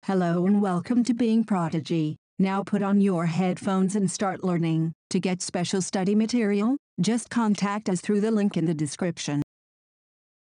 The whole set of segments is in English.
Hello and welcome to Being Prodigy. Now put on your headphones and start learning. To get special study material, just contact us through the link in the description.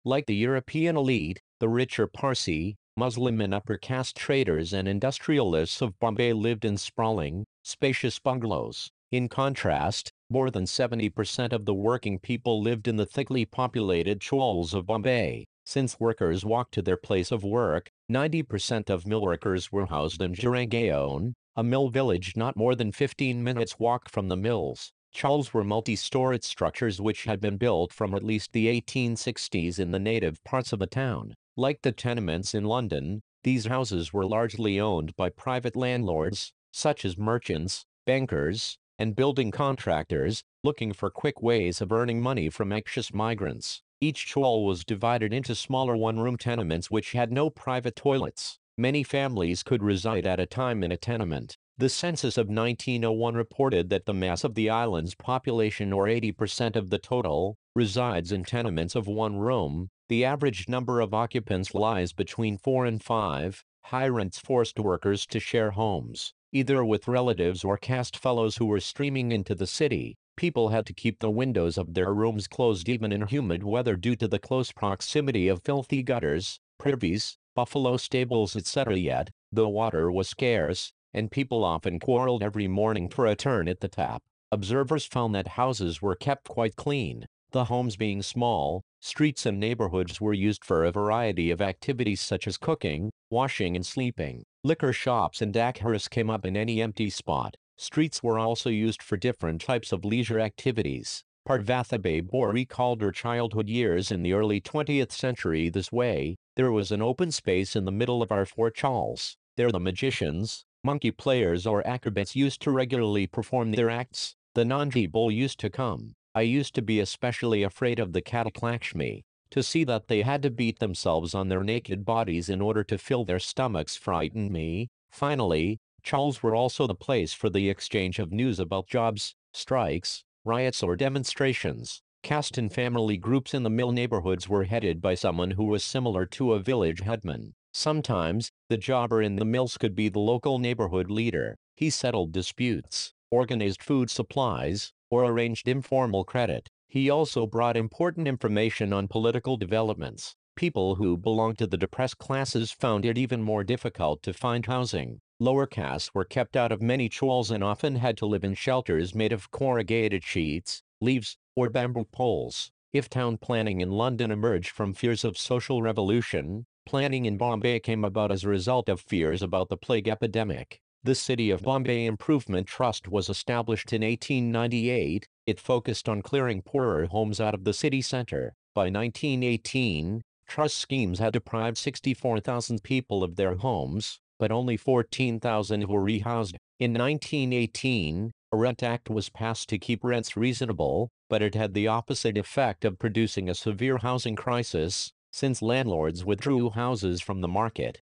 Like the European elite, the richer Parsi, Muslim and upper caste traders and industrialists of Bombay lived in sprawling, spacious bungalows. In contrast, more than 70% of the working people lived in the thickly populated chawls of Bombay. Since workers walked to their place of work, 90% of mill workers were housed in Jarangaon, a mill village not more than 15 minutes walk from the mills. Chawls were multi-storied structures which had been built from at least the 1860s in the native parts of the town. Like the tenements in London, these houses were largely owned by private landlords, such as merchants, bankers, and building contractors, looking for quick ways of earning money from anxious migrants. Each chawl was divided into smaller one-room tenements which had no private toilets. Many families could reside at a time in a tenement. The census of 1901 reported that the mass of the island's population, or 80% of the total, resides in tenements of one room. The average number of occupants lies between 4 and 5. High rents forced workers to share homes, either with relatives or caste fellows who were streaming into the city. People had to keep the windows of their rooms closed even in humid weather due to the close proximity of filthy gutters, privies, buffalo stables, etc. Yet, though water was scarce, and people often quarreled every morning for a turn at the tap, observers found that houses were kept quite clean. The homes being small, streets and neighborhoods were used for a variety of activities such as cooking, washing and sleeping. Liquor shops and daiquiris came up in any empty spot. Streets were also used for different types of leisure activities. Parvathabai Bore recalled her childhood years in the early 20th century this way: there was an open space in the middle of our four chawls. There the magicians, monkey players or acrobats used to regularly perform their acts. The Nanji Bull used to come. I used to be especially afraid of the Kataklakshmi. To see that they had to beat themselves on their naked bodies in order to fill their stomachs frightened me. Finally, chawls were also the place for the exchange of news about jobs, strikes, riots or demonstrations. Caste and family groups in the mill neighborhoods were headed by someone who was similar to a village headman. Sometimes, the jobber in the mills could be the local neighborhood leader. He settled disputes, organized food supplies, or arranged informal credit. He also brought important information on political developments. People who belonged to the depressed classes found it even more difficult to find housing. Lower castes were kept out of many chawls and often had to live in shelters made of corrugated sheets, leaves, or bamboo poles. If town planning in London emerged from fears of social revolution, planning in Bombay came about as a result of fears about the plague epidemic. The City of Bombay Improvement Trust was established in 1898. It focused on clearing poorer homes out of the city center. By 1918, trust schemes had deprived 64,000 people of their homes, but only 14,000 were rehoused. In 1918, a Rent Act was passed to keep rents reasonable, but it had the opposite effect of producing a severe housing crisis, since landlords withdrew houses from the market.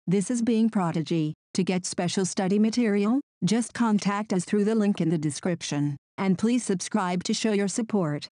This is Being Prodigy. To get special study material, just contact us through the link in the description, and please subscribe to show your support.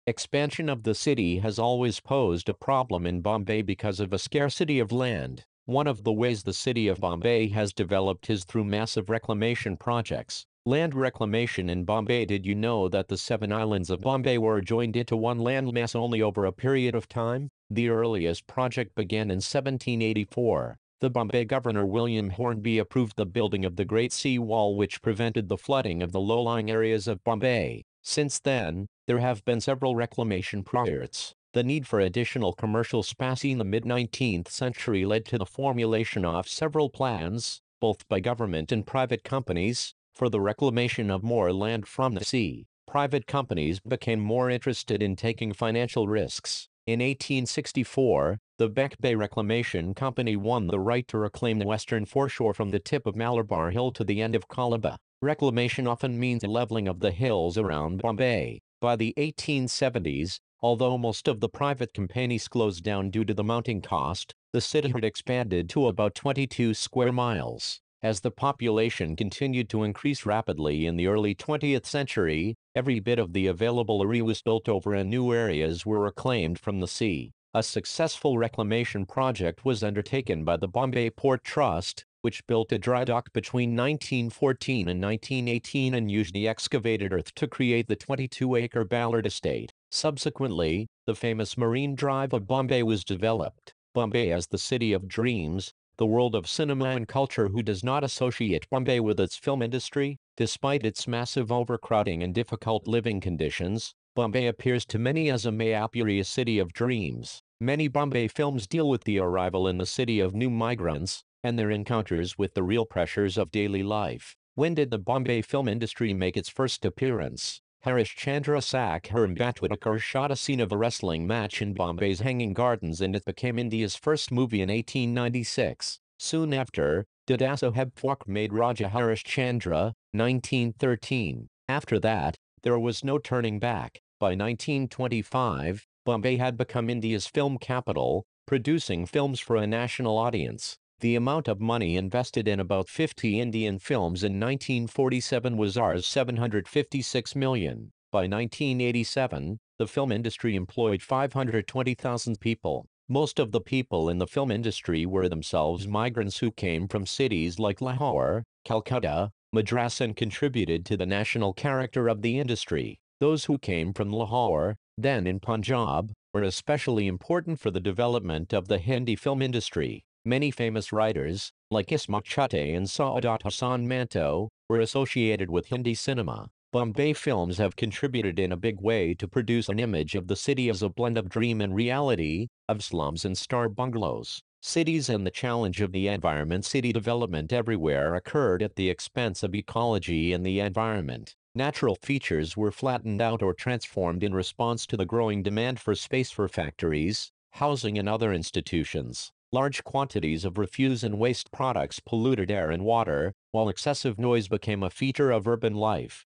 Expansion of the city has always posed a problem in Bombay because of a scarcity of land. One of the ways the city of Bombay has developed is through massive reclamation projects. Land reclamation in Bombay. Did you know that the 7 islands of Bombay were joined into one landmass only over a period of time? The earliest project began in 1784. The Bombay governor William Hornby approved the building of the Great Sea Wall, which prevented the flooding of the low-lying areas of Bombay. Since then, there have been several reclamation projects. The need for additional commercial space in the mid-19th century led to the formulation of several plans, both by government and private companies, for the reclamation of more land from the sea. Private companies became more interested in taking financial risks. In 1864, the Beck Bay Reclamation Company won the right to reclaim the western foreshore from the tip of Malabar Hill to the end of Colaba. Reclamation often means a leveling of the hills around Bombay. By the 1870s, although most of the private companies closed down due to the mounting cost, the city had expanded to about 22 square miles. As the population continued to increase rapidly in the early 20th century, every bit of the available area was built over and new areas were reclaimed from the sea. A successful reclamation project was undertaken by the Bombay Port Trust, which built a dry dock between 1914 and 1918 and used the excavated earth to create the 22-acre Ballard estate. Subsequently, the famous Marine Drive of Bombay was developed. Bombay as the city of dreams, the world of cinema and culture. Who does not associate Bombay with its film industry? Despite its massive overcrowding and difficult living conditions, Bombay appears to many as a Mayapuri, a city of dreams. Many Bombay films deal with the arrival in the city of new migrants and their encounters with the real pressures of daily life. When did the Bombay film industry make its first appearance? Harish Chandra Sakhar shot a scene of a wrestling match in Bombay's Hanging Gardens and it became India's first movie in 1896. Soon after, Dada Saheb Phalke made Raja Harish Chandra, 1913. After that, there was no turning back. By 1925, Bombay had become India's film capital, producing films for a national audience. The amount of money invested in about 50 Indian films in 1947 was Rs 756 million. By 1987, the film industry employed 520,000 people. Most of the people in the film industry were themselves migrants who came from cities like Lahore, Calcutta, Madras and contributed to the national character of the industry. Those who came from Lahore, then in Punjab, were especially important for the development of the Hindi film industry. Many famous writers, like Ismat Chatte and Saadat Hasan Manto, were associated with Hindi cinema. Bombay films have contributed in a big way to produce an image of the city as a blend of dream and reality, of slums and star bungalows. Cities and the challenge of the environment. City development everywhere occurred at the expense of ecology and the environment. Natural features were flattened out or transformed in response to the growing demand for space for factories, housing and other institutions. Large quantities of refuse and waste products polluted air and water, while excessive noise became a feature of urban life.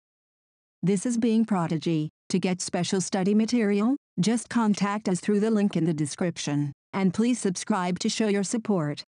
This is Being Prodigy. To get special study material, just contact us through the link in the description, and please subscribe to show your support.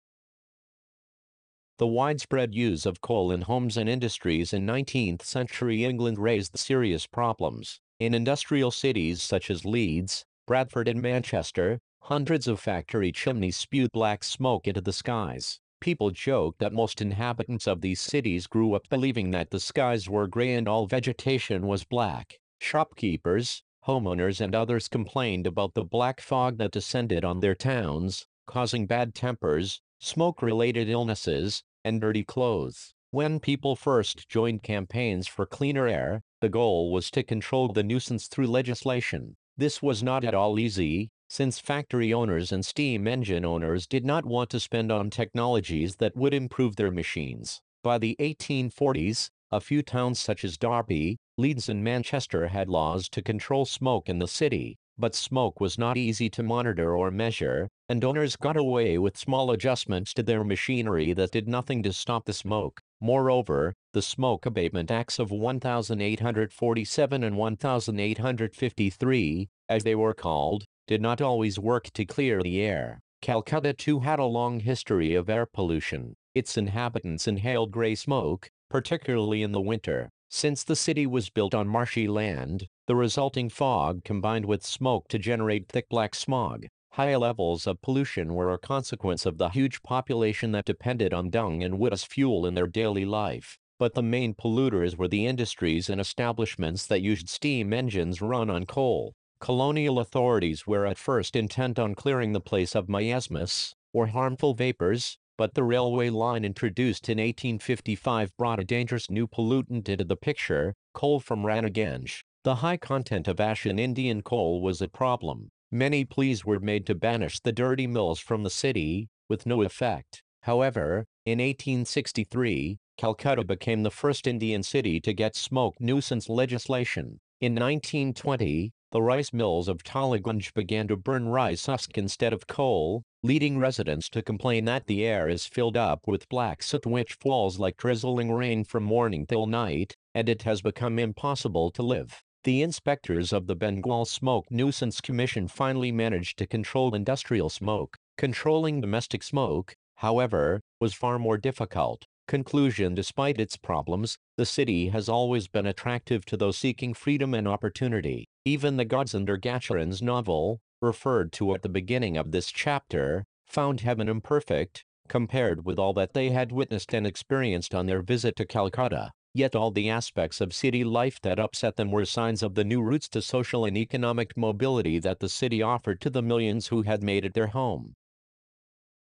The widespread use of coal in homes and industries in 19th century England raised serious problems. In industrial cities such as Leeds, Bradford and Manchester, hundreds of factory chimneys spewed black smoke into the skies. People joked that most inhabitants of these cities grew up believing that the skies were gray and all vegetation was black. Shopkeepers, homeowners and others complained about the black fog that descended on their towns, causing bad tempers, smoke-related illnesses, and dirty clothes. When people first joined campaigns for cleaner air, the goal was to control the nuisance through legislation. This was not at all easy, since factory owners and steam engine owners did not want to spend on technologies that would improve their machines. By the 1840s, a few towns such as Derby, Leeds and Manchester had laws to control smoke in the city, but smoke was not easy to monitor or measure, and owners got away with small adjustments to their machinery that did nothing to stop the smoke. Moreover, the Smoke Abatement Acts of 1847 and 1853, as they were called, did not always work to clear the air. Calcutta too had a long history of air pollution. Its inhabitants inhaled gray smoke, particularly in the winter. Since the city was built on marshy land, the resulting fog combined with smoke to generate thick black smog. High levels of pollution were a consequence of the huge population that depended on dung and wood as fuel in their daily life. But the main polluters were the industries and establishments that used steam engines run on coal. Colonial authorities were at first intent on clearing the place of miasmas, or harmful vapors, but the railway line introduced in 1855 brought a dangerous new pollutant into the picture, coal from Ranaganj. The high content of ash in Indian coal was a problem. Many pleas were made to banish the dirty mills from the city, with no effect. However, in 1863, Calcutta became the first Indian city to get smoke nuisance legislation. In 1920, the rice mills of Taliganj began to burn rice husk instead of coal, leading residents to complain that the air is filled up with black soot which falls like drizzling rain from morning till night, and it has become impossible to live. The inspectors of the Bengal Smoke Nuisance Commission finally managed to control industrial smoke. Controlling domestic smoke, however, was far more difficult. Conclusion: despite its problems, the city has always been attractive to those seeking freedom and opportunity. Even the Gods under Gacharan's novel, referred to at the beginning of this chapter, found heaven imperfect, compared with all that they had witnessed and experienced on their visit to Calcutta. Yet all the aspects of city life that upset them were signs of the new routes to social and economic mobility that the city offered to the millions who had made it their home.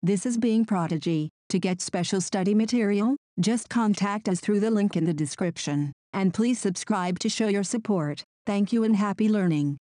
This is Being Prodigy. To get special study material, just contact us through the link in the description. And please subscribe to show your support. Thank you and happy learning.